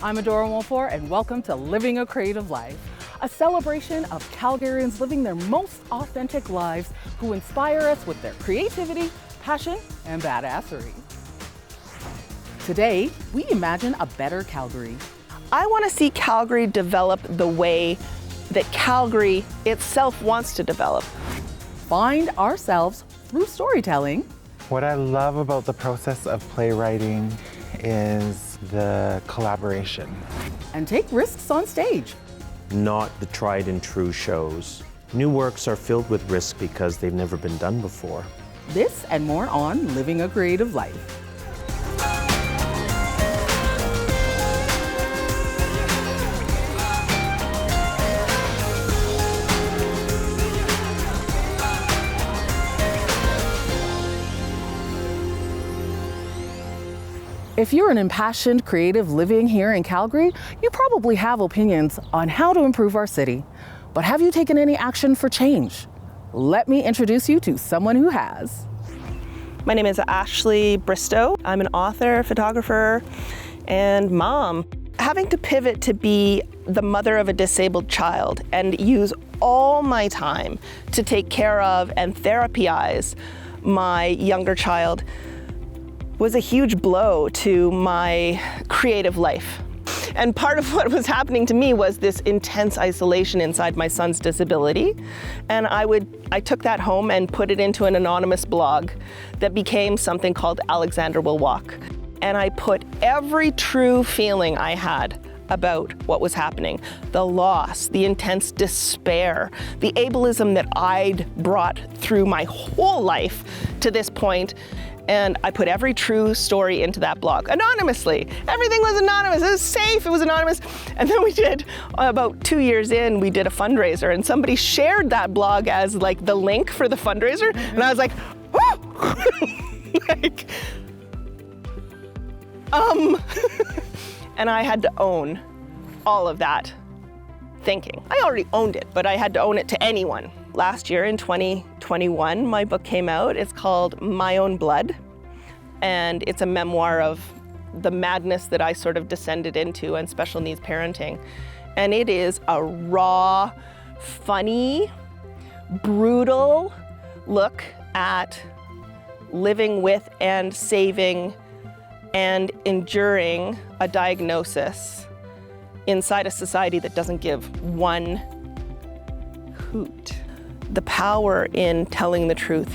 I'm Adora Wolfor, and welcome to Living a Creative Life, a celebration of Calgarians living their most authentic lives who inspire us with their creativity, passion, and badassery. Today, we imagine a better Calgary. I want to see Calgary develop the way that Calgary itself wants to develop. Find ourselves through storytelling. What I love about the process of playwriting is the collaboration. And take risks on stage. Not the tried and true shows. New works are filled with risk because they've never been done before. This and more on Living a Creative Life. If you're an impassioned creative living here in Calgary, you probably have opinions on how to improve our city. But have you taken any action for change? Let me introduce you to someone who has. My name is Ashley Bristow. I'm an author, photographer, and mom. Having to pivot to be the mother of a disabled child and use all my time to take care of and therapyize my younger child was a huge blow to my creative life. And part of what was happening to me was this intense isolation inside my son's disability. And I took that home and put it into an anonymous blog that became something called Alexander Will Walk. And I put every true feeling I had about what was happening, the loss, the intense despair, the ableism that I'd brought through my whole life to this point. And I put every true story into that blog, anonymously. Everything was anonymous, it was safe, it was anonymous. And then we did, about 2 years in, we did a fundraiser and somebody shared that blog as like the link for the fundraiser. And I was like, and I had to own all of that thinking. I already owned it, but I had to own it to anyone. Last year in 2021, my book came out. It's called My Own Blood, and it's a memoir of the madness that I sort of descended into and special needs parenting. And it is a raw, funny, brutal look at living with and saving and enduring a diagnosis inside a society that doesn't give one hoot. The power in telling the truth,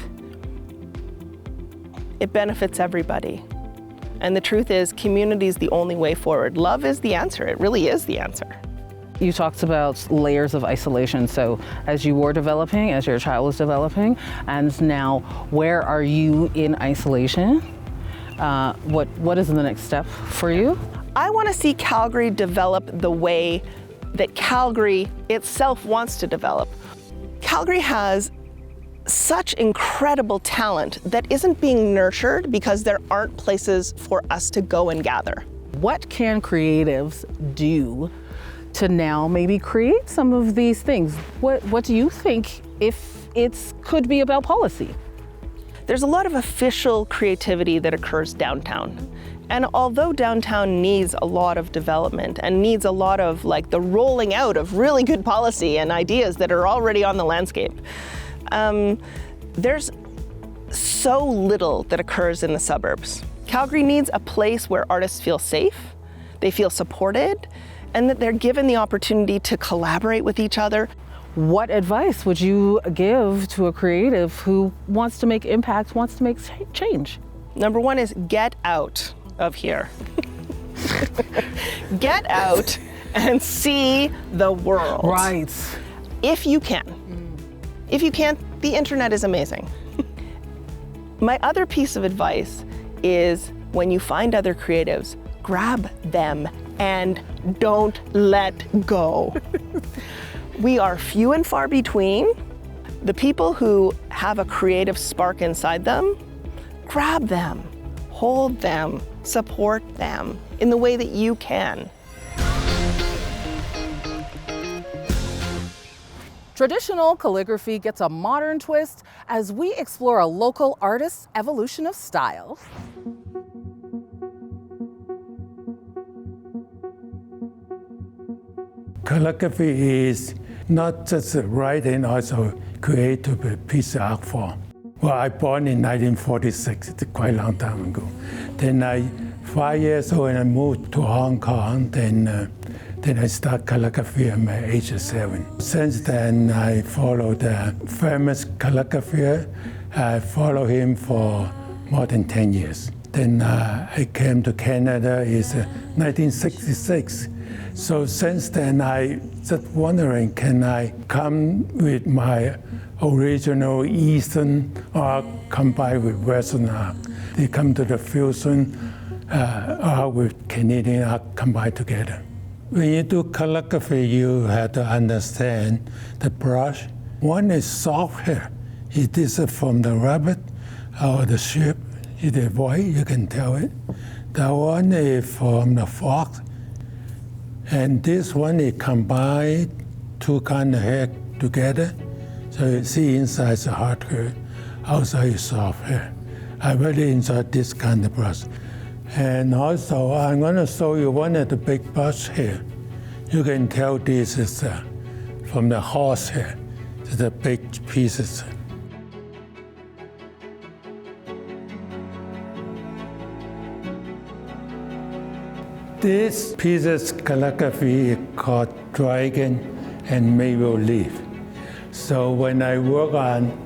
it benefits everybody. And the truth is, community is the only way forward. Love is the answer. It really is the answer. You talked about layers of isolation. So as you were developing, as your child was developing, and now where are you in isolation? What is the next step for you? I want to see Calgary develop the way that Calgary itself wants to develop. Calgary has such incredible talent that isn't being nurtured because there aren't places for us to go and gather. What can creatives do to now maybe create some of these things? What do you think if it could be about policy? There's a lot of official creativity that occurs downtown. And although downtown needs a lot of development and needs a lot of like the rolling out of really good policy and ideas that are already on the landscape, there's so little that occurs in the suburbs. Calgary needs a place where artists feel safe, they feel supported, and that they're given the opportunity to collaborate with each other. What advice would you give to a creative who wants to make impact, wants to make change? Number one is get out of here. Get out and see the world. Right. If you can. If you can't, the internet is amazing. My other piece of advice is when you find other creatives, grab them and don't let go. We are few and far between. The people who have a creative spark inside them, grab them, hold them, support them in the way that you can. Traditional calligraphy gets a modern twist as we explore a local artist's evolution of style. Calligraphy is not just writing, also creative piece of art form. Well, I born in 1946, it's quite a long time ago. Then 5 years old, and I moved to Hong Kong. Then I started calligraphy at my age of 7. Since then, I followed the famous calligrapher. I followed him for more than 10 years. Then I came to Canada in 1966. So since then, I just wondering, can I come with my original Eastern art combined with Western art? They come to the fusion art with Canadian art combined together. When you do calligraphy, you have to understand the brush. One is soft hair. It is from the rabbit or the sheep. It is white, you can tell it. The one is from the fox. And this one is combined two kind of hair together. So you see inside is a hard hair, outside is soft hair. I really enjoy this kind of brush. And also, I'm going to show you one of the big brush here. You can tell this is from the horse hair. It's the big pieces. This piece's calligraphy is called Dragon and Maple Leaf. So when I work on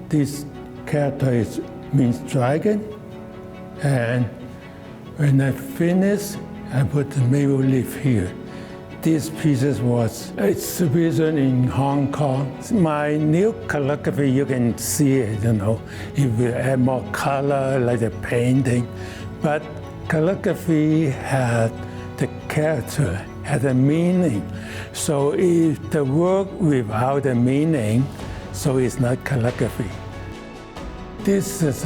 this character, it means dragon. And when I finish, I put the maple leaf here. This piece was exhibition in Hong Kong. My new calligraphy, you can see it, it will add more color like the painting. But calligraphy had the character, had a meaning. So if the work without a meaning, so it's not calligraphy. This is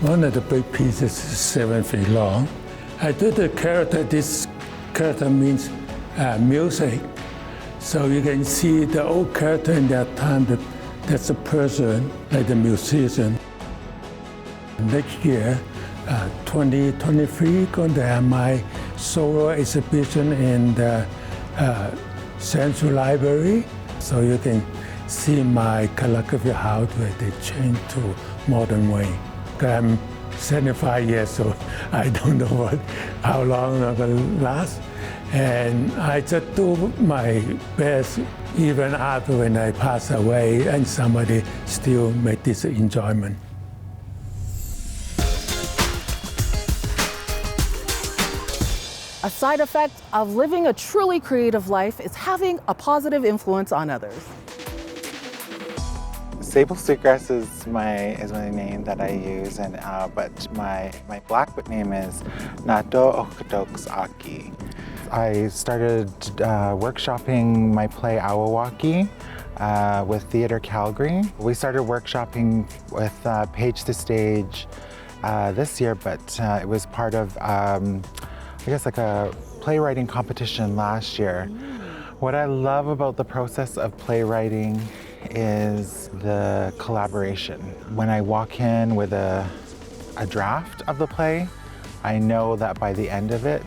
one of the big pieces, 7 feet long. I do the character, this character means music. So you can see the old character in that time, that's a person, like the musician. Next year, 2023, going to have my solo exhibition in the Central Library. So you can see my calligraphy, how they change to modern way. I'm 75 years old. I don't know how long I'm going to last. And I just do my best, even after when I pass away, and somebody still make this enjoyment. A side effect of living a truly creative life is having a positive influence on others. Sable Sweetgrass is my name that I use, and but my Blackfoot name is Nato Okadoks Aki. I started workshopping my play Awawaki with Theatre Calgary. We started workshopping with Page to Stage this year, but it was part of I guess like a playwriting competition last year. What I love about the process of playwriting is the collaboration. When I walk in with a draft of the play, I know that by the end of it,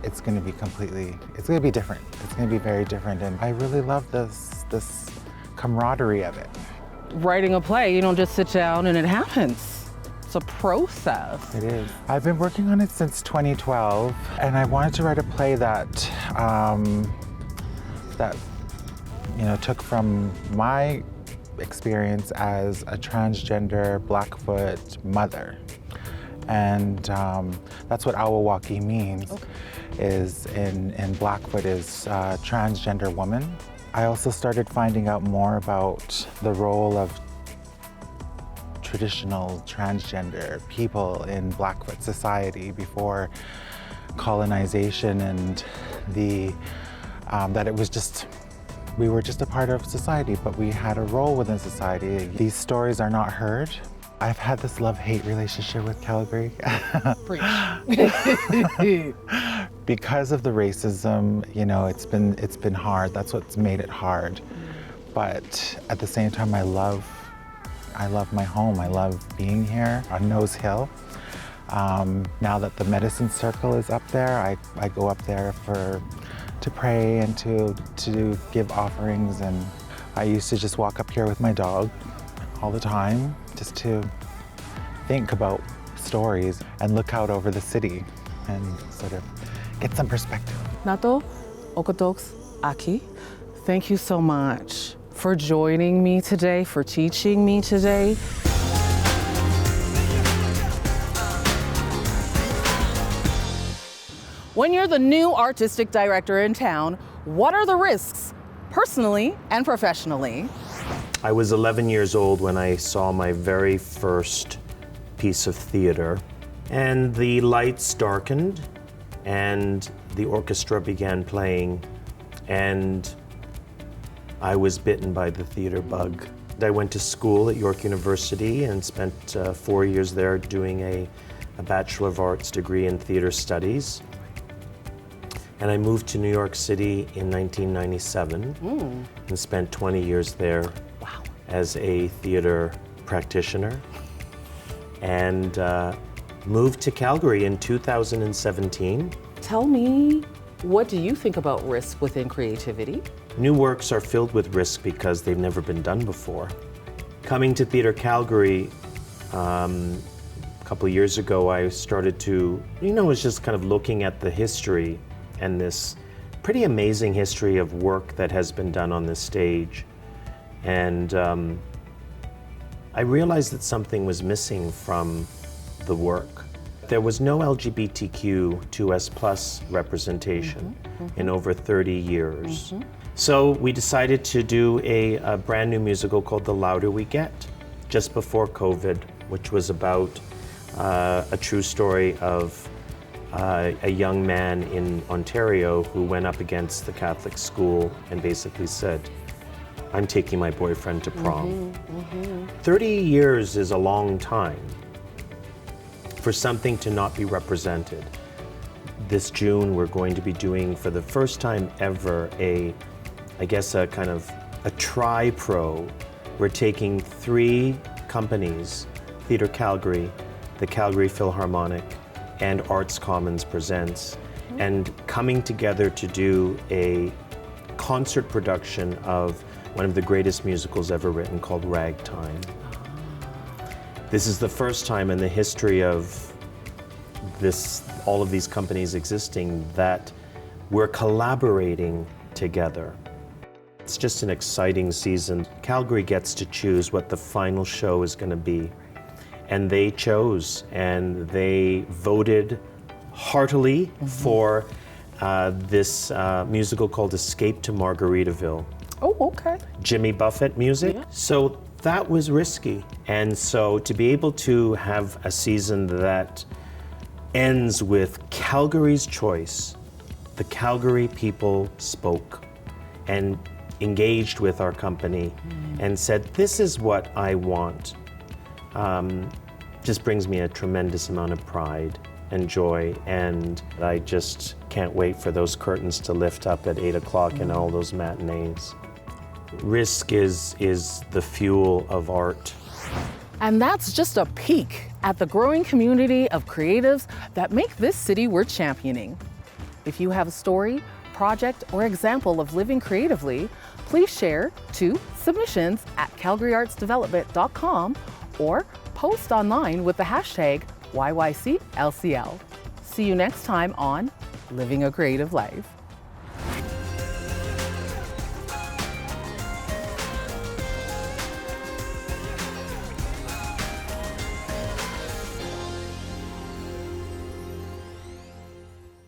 it's going to be different. It's going to be very different, and I really love this camaraderie of it. Writing a play, you don't just sit down and it happens. It's a process. It is. I've been working on it since 2012, and I wanted to write a play that took from my experience as a transgender Blackfoot mother. And that's what Awawaki means, is in Blackfoot is transgender woman. I also started finding out more about the role of traditional transgender people in Blackfoot society before colonization, and that it was just, we were just a part of society, but we had a role within society. These stories are not heard. I've had this love-hate relationship with Calgary. Because of the racism, it's been hard. That's what's made it hard. But at the same time, I love my home. I love being here on Nose Hill. Now that the Medicine Circle is up there, I go up there for pray and to give offerings. And I used to just walk up here with my dog all the time just to think about stories and look out over the city and sort of get some perspective. Nato Okotoks Aki, thank you so much for joining me today, for teaching me today. When you're the new artistic director in town, what are the risks, personally and professionally? I was 11 years old when I saw my very first piece of theater, and the lights darkened and the orchestra began playing, and I was bitten by the theater bug. I went to school at York University and spent 4 years there doing a Bachelor of Arts degree in theater studies. And I moved to New York City in 1997 and spent 20 years there as a theater practitioner, and moved to Calgary in 2017. Tell me, what do you think about risk within creativity? New works are filled with risk because they've never been done before. Coming to Theatre Calgary a couple of years ago, I started to, was just kind of looking at the history and this pretty amazing history of work that has been done on this stage. And I realized that something was missing from the work. There was no LGBTQ2S+ representation in over 30 years. So we decided to do a brand new musical called The Louder We Get, just before COVID, which was about a true story of a young man in Ontario who went up against the Catholic school and basically said, I'm taking my boyfriend to prom. 30 years is a long time for something to not be represented. This June, we're going to be doing, for the first time ever, a kind of a tri-pro. We're taking 3 companies, Theatre Calgary, the Calgary Philharmonic, and Arts Commons Presents, and coming together to do a concert production of one of the greatest musicals ever written called Ragtime. This is the first time in the history of all of these companies existing that we're collaborating together. It's just an exciting season. Calgary gets to choose what the final show is going to be. And they chose, and they voted heartily for this musical called Escape to Margaritaville. Oh, okay. Jimmy Buffett music. Yeah. So that was risky. And so to be able to have a season that ends with Calgary's choice, the Calgary people spoke and engaged with our company and said, this is what I want. Just brings me a tremendous amount of pride and joy, and I just can't wait for those curtains to lift up at 8 o'clock and all those matinees. Risk is the fuel of art. And that's just a peek at the growing community of creatives that make this city worth championing. If you have a story, project, or example of living creatively, please share to submissions@calgaryartsdevelopment.com or post online with the hashtag YYCLCL. See you next time on Living a Creative Life.